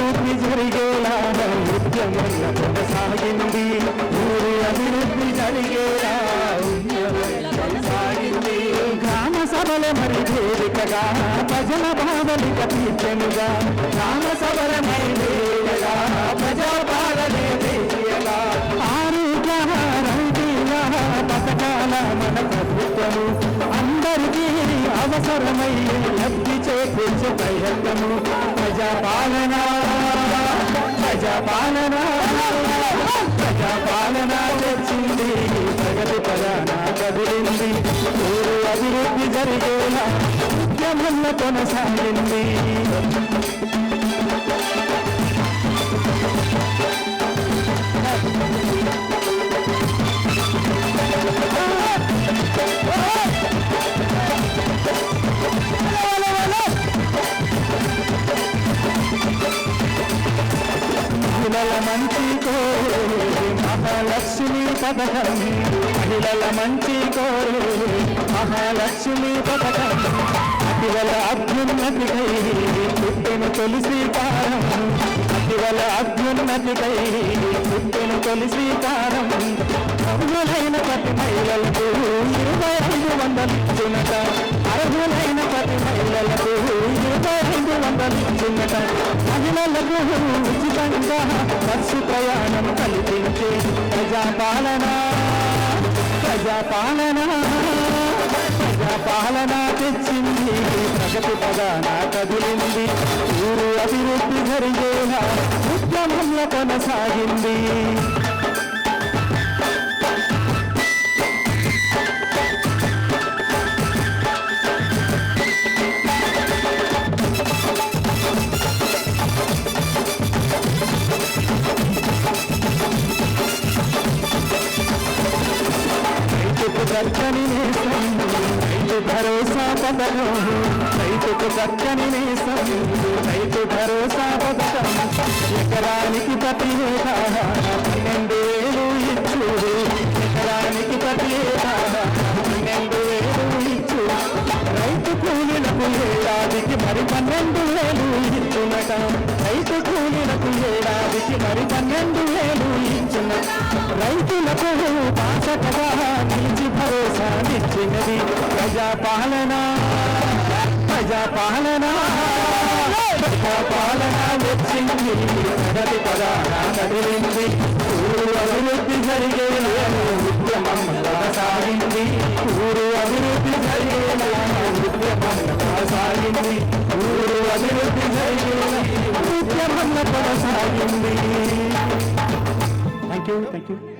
అభివృద్ధి జరిగేలా ఉద్యమంగా కొనసాగింది. ఊరి అభివృద్ధి జరిగేలా కొనసాగింది. గ్రామ సభల మరి వేదికగా ప్రజల భావనిక తీర్చెనుగా. గ్రామ సభల మరి వేదికగా ప్రజా పాలనే తీర్చగా. ఆరోగ్య రైతుల పథకాల మన ప్రభుత్వము అందరికీ అవసరమై లబ్ధి చేకూర్చే ప్రయత్నము. ప్రజాపాలన ప్రజాపాలన ప్రజాపాలన తెచ్చింది. ప్రగతి ప్రధాన కదిలింది. ఊరు అభివృద్ధి జరిగేలా ఉద్యమంలో కొనసాగింది. మహిళల మంచి కోరే మహాలక్ష్మి పథకం. మహిళల మంచి కోరే మహాలక్ష్మి పథకం. అతివల అభ్యున్నతికై పుట్టిన తొలి శ్రీకారం. అతివల అభ్యున్నతికై పుట్టిన తొలి శ్రీకారం. అర్హులైన ప్రతి మహిళలకు 2500 ఇచ్చునట. అర్హులైన ప్రతి మహిళలకు 2500 ఇచ్చునట. మహిళలకు ఉచితంగా బస్సు ప్రయాణం కల్పించే ప్రజాపాలన ప్రజాపాలన ప్రజాపాలన తెచ్చింది. ప్రగతి ప్రధాన కదిలింది. ఊరు అభివృద్ధి జరిగేలా ఉద్యమంలో కొనసాగింది. చక్కని నేసం రైతు భరోసా పథకం. రైతుకు చక్కని నేసం రైతు భరోసా పథకం. ఎకరానికి ప్రతి ఏటా 12,000 ఇచ్చు. ఎకరానికి ప్రతి ఏటా 12,000 ఇచ్చు. రైతు కూలీలకు ఏడాదికి మరి 12,000 ఇచ్చునట. రైతు కూలీలకు ఏడాదికి మరి 12,000 ఇచ్చునట. రైతులకు బాసటగా నిలిచి భరోసానిచ్చినది ప్రజాపాలన ప్రజాపాలన ప్రజాపాలన వచ్చింది. ప్రగతి ప్రధాన కదిలింది. ఊరు అభివృద్ధి జరిగేలా ఉద్యమం కొనసాగింది. ఊరు అభివృద్ధి జరిగేలా ఉద్యమం కొనసాగింది. ఊరు అభివృద్ధి జరిగేలా ఉద్యమం కొనసాగింది. Thank you.